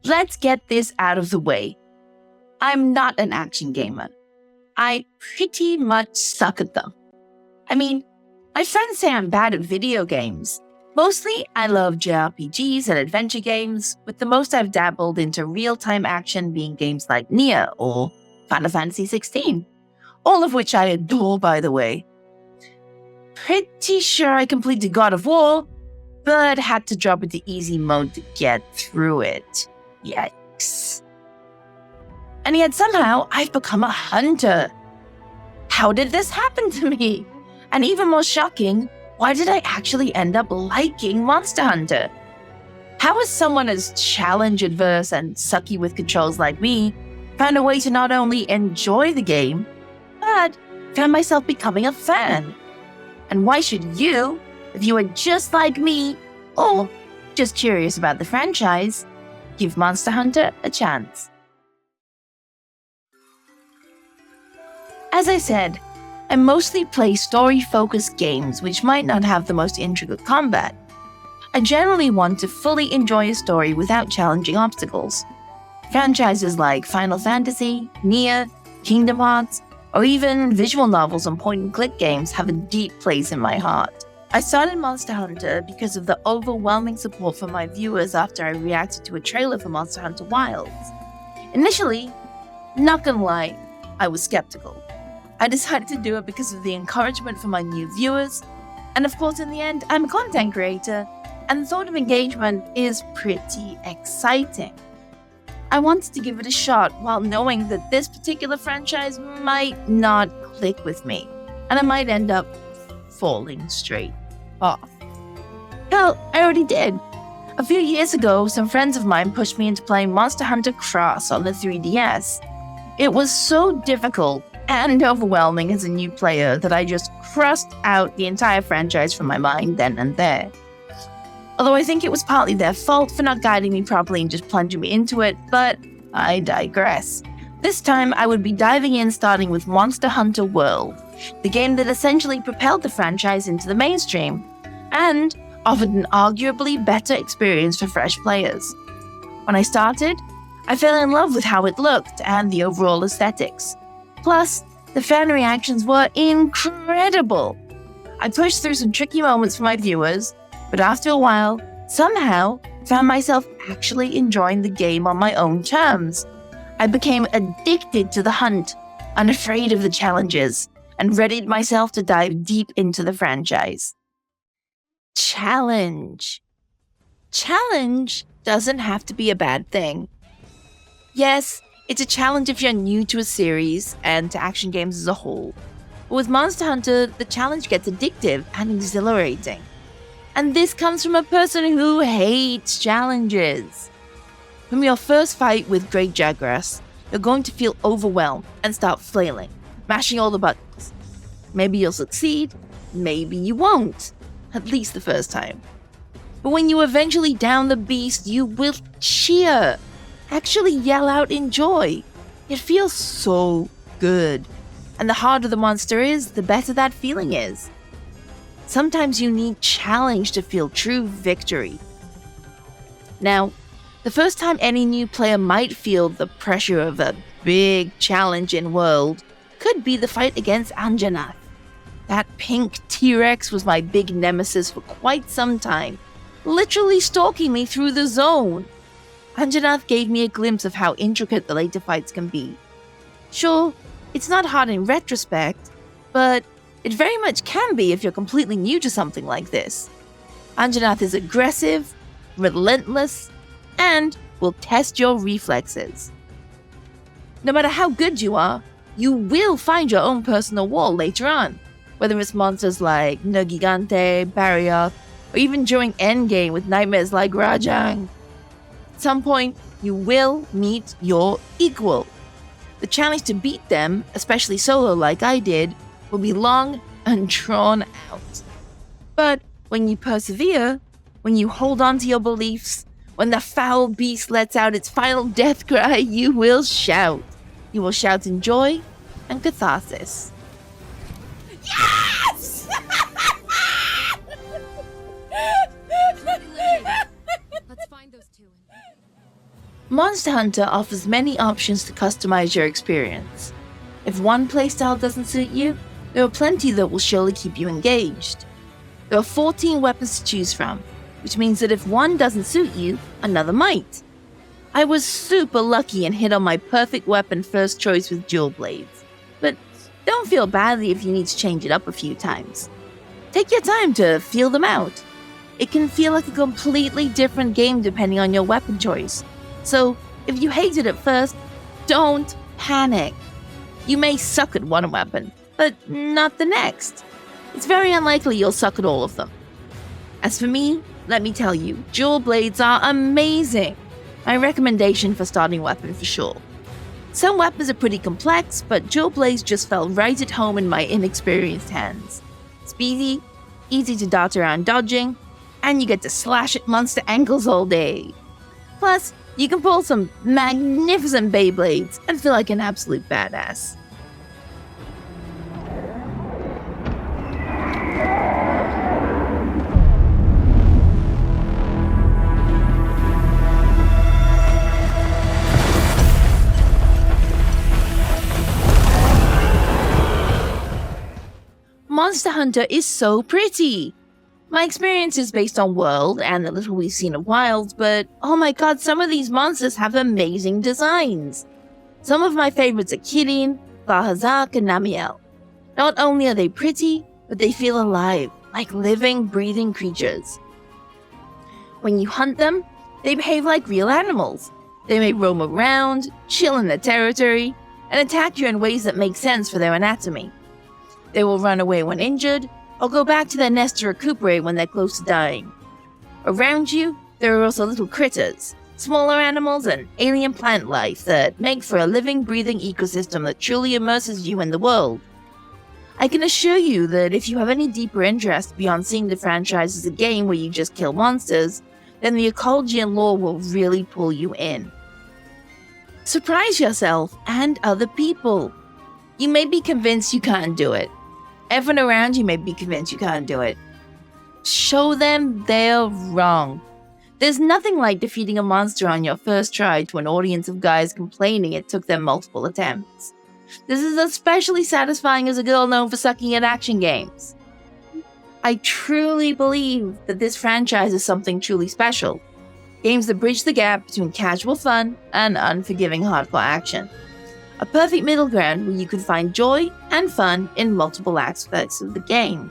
let's get this out of the way. I'm not an action gamer. I pretty much suck at them. I mean, my friends say I'm bad at video games. Mostly, I love JRPGs and adventure games, with the most I've dabbled into real-time action being games like Nier or Final Fantasy 16, all of which I adore, by the way. Pretty sure I completed God of War, but had to drop into easy mode to get through it. Yikes. And yet somehow I've become a hunter. How did this happen to me? And even more shocking, why did I actually end up liking Monster Hunter? How has someone as challenge-adverse and sucky with controls like me found a way to not only enjoy the game, but found myself becoming a fan? And why should you, if you are just like me, or just curious about the franchise, give Monster Hunter a chance? As I said, I mostly play story-focused games which might not have the most intricate combat. I generally want to fully enjoy a story without challenging obstacles. Franchises like Final Fantasy, Nier, Kingdom Hearts, or even visual novels and point-and-click games have a deep place in my heart. I started Monster Hunter because of the overwhelming support from my viewers after I reacted to a trailer for Monster Hunter Wilds. Initially, not gonna lie, I was skeptical. I decided to do it because of the encouragement from my new viewers, and of course in the end, I'm a content creator, and the thought of engagement is pretty exciting. I wanted to give it a shot while knowing that this particular franchise might not click with me, and I might end up falling straight off. Hell, I already did. A few years ago, some friends of mine pushed me into playing Monster Hunter Cross on the 3DS. It was so difficult and overwhelming as a new player that I just crossed out the entire franchise from my mind then and there. Although I think it was partly their fault for not guiding me properly and just plunging me into it, but I digress. This time I would be diving in starting with Monster Hunter World, the game that essentially propelled the franchise into the mainstream, and offered an arguably better experience for fresh players. When I started, I fell in love with how it looked and the overall aesthetics. Plus, the fan reactions were incredible. I pushed through some tricky moments for my viewers, but after a while, somehow found myself actually enjoying the game on my own terms. I became addicted to the hunt, unafraid of the challenges, and readied myself to dive deep into the franchise. Challenge. Challenge doesn't have to be a bad thing. Yes, it's a challenge if you're new to a series and to action games as a whole. But with Monster Hunter, the challenge gets addictive and exhilarating. And this comes from a person who hates challenges. From your first fight with Great Jagras, you're going to feel overwhelmed and start flailing, mashing all the buttons. Maybe you'll succeed, maybe you won't, at least the first time. But when you eventually down the beast, you will cheer. Actually yell out in joy. It feels so good. And the harder the monster is, the better that feeling is. Sometimes you need challenge to feel true victory. Now, the first time any new player might feel the pressure of a big challenge in World could be the fight against Anjanath. That pink T-Rex was my big nemesis for quite some time, literally stalking me through the zone. Anjanath gave me a glimpse of how intricate the later fights can be. Sure, it's not hard in retrospect, but it very much can be if you're completely new to something like this. Anjanath is aggressive, relentless, and will test your reflexes. No matter how good you are, you will find your own personal wall later on, whether it's monsters like Nergigante, Barioth, or even during endgame with nightmares like Rajang. At some point, you will meet your equal. The challenge to beat them, especially solo like I did, will be long and drawn out. But when you persevere, when you hold on to your beliefs, when the foul beast lets out its final death cry, you will shout. You will shout in joy and catharsis. Yes! Let's find those two. Monster Hunter offers many options to customize your experience. If one playstyle doesn't suit you, there are plenty that will surely keep you engaged. There are 14 weapons to choose from, which means that if one doesn't suit you, another might. I was super lucky and hit on my perfect weapon first choice with dual blades, but don't feel badly if you need to change it up a few times. Take your time to feel them out. It can feel like a completely different game depending on your weapon choice. So, if you hate it at first, don't panic. You may suck at one weapon, but not the next. It's very unlikely you'll suck at all of them. As for me, let me tell you, dual blades are amazing. My recommendation for starting weapon for sure. Some weapons are pretty complex, but dual blades just felt right at home in my inexperienced hands. Speedy, easy to dart around dodging, and you get to slash at monster ankles all day. Plus, you can pull some magnificent Beyblades and feel like an absolute badass. Monster Hunter is so pretty! My experience is based on World and the little we've seen of Wilds, but oh my god, some of these monsters have amazing designs. Some of my favorites are Kirin, Bahazak, and Namiel. Not only are they pretty, but they feel alive, like living, breathing creatures. When you hunt them, they behave like real animals. They may roam around, chill in their territory, and attack you in ways that make sense for their anatomy. They will run away when injured, or go back to their nest to recuperate when they're close to dying. Around you, there are also little critters, smaller animals, and alien plant life that make for a living, breathing ecosystem that truly immerses you in the world. I can assure you that if you have any deeper interest beyond seeing the franchise as a game where you just kill monsters, then the ecology and lore will really pull you in. Surprise yourself and other people. You may be convinced you can't do it. Everyone around you may be convinced you can't do it. Show them they're wrong. There's nothing like defeating a monster on your first try to an audience of guys complaining it took them multiple attempts. This is especially satisfying as a girl known for sucking at action games. I truly believe that this franchise is something truly special. Games that bridge the gap between casual fun and unforgiving hardcore action. A perfect middle ground where you can find joy and fun in multiple aspects of the game.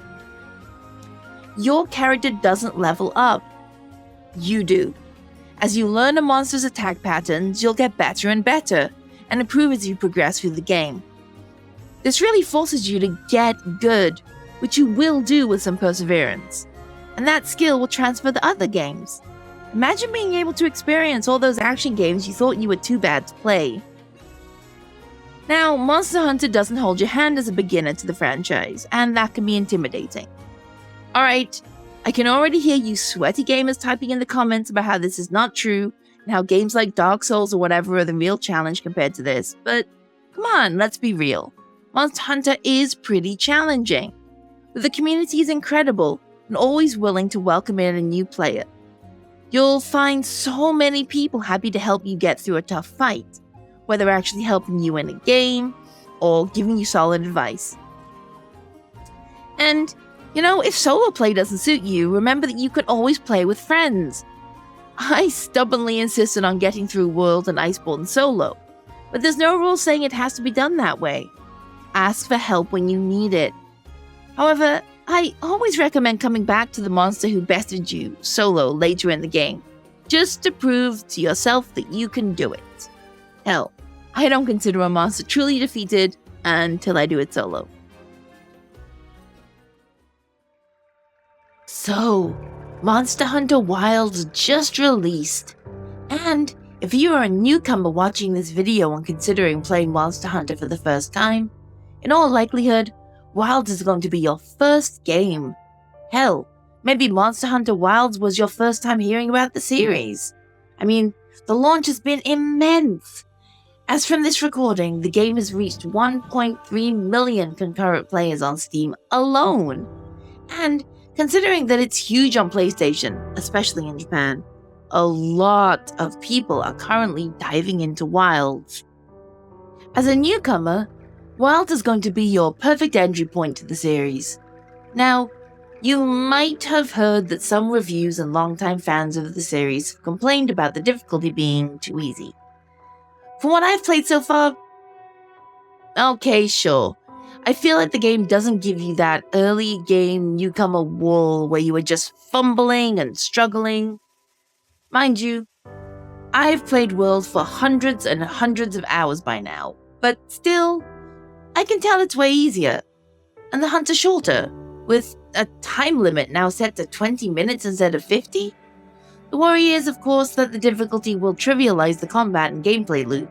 Your character doesn't level up. You do. As you learn a monster's attack patterns, you'll get better and better, and improve as you progress through the game. This really forces you to get good, which you will do with some perseverance. And that skill will transfer to other games. Imagine being able to experience all those action games you thought you were too bad to play. Now, Monster Hunter doesn't hold your hand as a beginner to the franchise, and that can be intimidating. Alright, I can already hear you sweaty gamers typing in the comments about how this is not true, and how games like Dark Souls or whatever are the real challenge compared to this, but come on, let's be real. Monster Hunter is pretty challenging. But the community is incredible, and always willing to welcome in a new player. You'll find so many people happy to help you get through a tough fight, whether actually helping you in a game or giving you solid advice. And, if solo play doesn't suit you, remember that you can always play with friends. I stubbornly insisted on getting through World and Iceborne solo, but there's no rule saying it has to be done that way. Ask for help when you need it. However, I always recommend coming back to the monster who bested you solo later in the game, just to prove to yourself that you can do it. Hell, I don't consider a monster truly defeated until I do it solo. So, Monster Hunter Wilds just released. And if you are a newcomer watching this video and considering playing Monster Hunter for the first time, in all likelihood, Wilds is going to be your first game. Hell, maybe Monster Hunter Wilds was your first time hearing about the series. I mean, the launch has been immense. As from this recording, the game has reached 1.3 million concurrent players on Steam alone. And considering that it's huge on PlayStation, especially in Japan, a lot of people are currently diving into Wilds. As a newcomer, Wilds is going to be your perfect entry point to the series. Now, you might have heard that some reviews and longtime fans of the series have complained about the difficulty being too easy. From what I've played so far, okay, sure. I feel like the game doesn't give you that early game newcomer wall where you are just fumbling and struggling. Mind you, I've played World for hundreds and hundreds of hours by now, but still, I can tell it's way easier. And the hunts are shorter, with a time limit now set to 20 minutes instead of 50. The worry is, of course, that the difficulty will trivialize the combat and gameplay loop.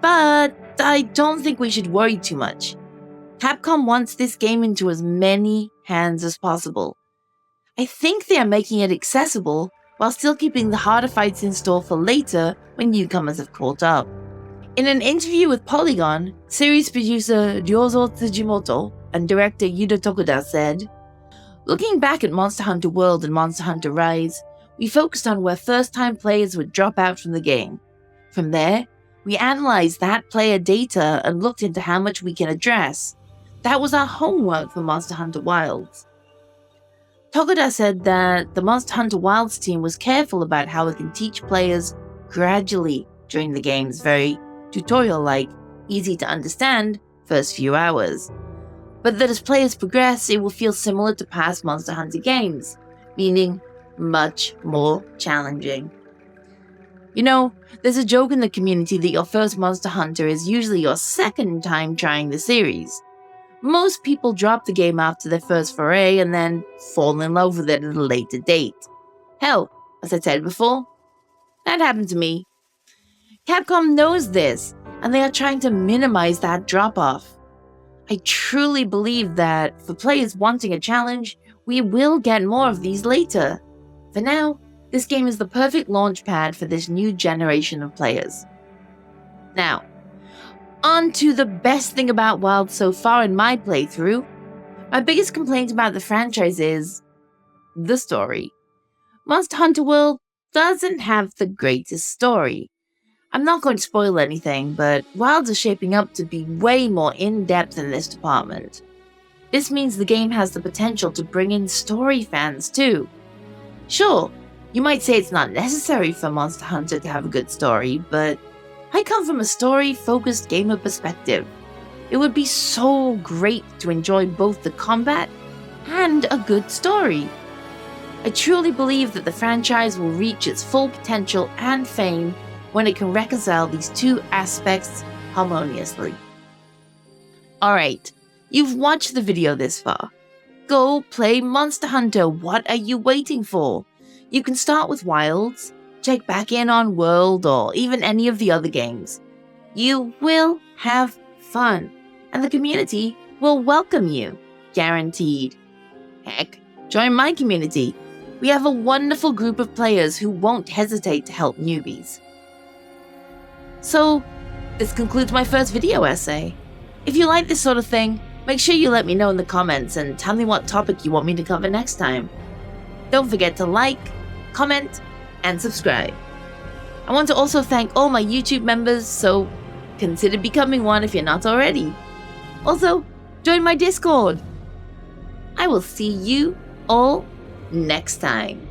But I don't think we should worry too much. Capcom wants this game into as many hands as possible. I think they are making it accessible while still keeping the harder fights in store for later when newcomers have caught up. In an interview with Polygon, series producer Ryozo Tsujimoto and director Yuda Tokuda said, "Looking back at Monster Hunter World and Monster Hunter Rise, we focused on where first-time players would drop out from the game. From there, we analyzed that player data and looked into how much we can address. That was our homework for Monster Hunter Wilds." Tokuda said that the Monster Hunter Wilds team was careful about how it can teach players gradually during the game's very tutorial-like, easy-to-understand first few hours, but that as players progress, it will feel similar to past Monster Hunter games, meaning much more challenging. You know, there's a joke in the community that your first Monster Hunter is usually your second time trying the series. Most people drop the game after their first foray and then fall in love with it at a later date. Hell, as I said before, that happened to me. Capcom knows this, and they are trying to minimize that drop-off. I truly believe that for players wanting a challenge, we will get more of these later. For now, this game is the perfect launchpad for this new generation of players. Now, on to the best thing about Wild so far in my playthrough. My biggest complaint about the franchise is the story. Monster Hunter World doesn't have the greatest story. I'm not going to spoil anything, but Wilds is shaping up to be way more in-depth in this department. This means the game has the potential to bring in story fans too. Sure, you might say it's not necessary for Monster Hunter to have a good story, but I come from a story-focused gamer perspective. It would be so great to enjoy both the combat and a good story. I truly believe that the franchise will reach its full potential and fame when it can reconcile these two aspects harmoniously. Alright, you've watched the video this far. Go play Monster Hunter, what are you waiting for? You can start with Wilds, check back in on World or even any of the other games. You will have fun, and the community will welcome you, guaranteed. Heck, join my community. We have a wonderful group of players who won't hesitate to help newbies. So, this concludes my first video essay. If you like this sort of thing, make sure you let me know in the comments and tell me what topic you want me to cover next time. Don't forget to like, comment, and subscribe. I want to also thank all my YouTube members, so consider becoming one if you're not already. Also, join my Discord. I will see you all next time.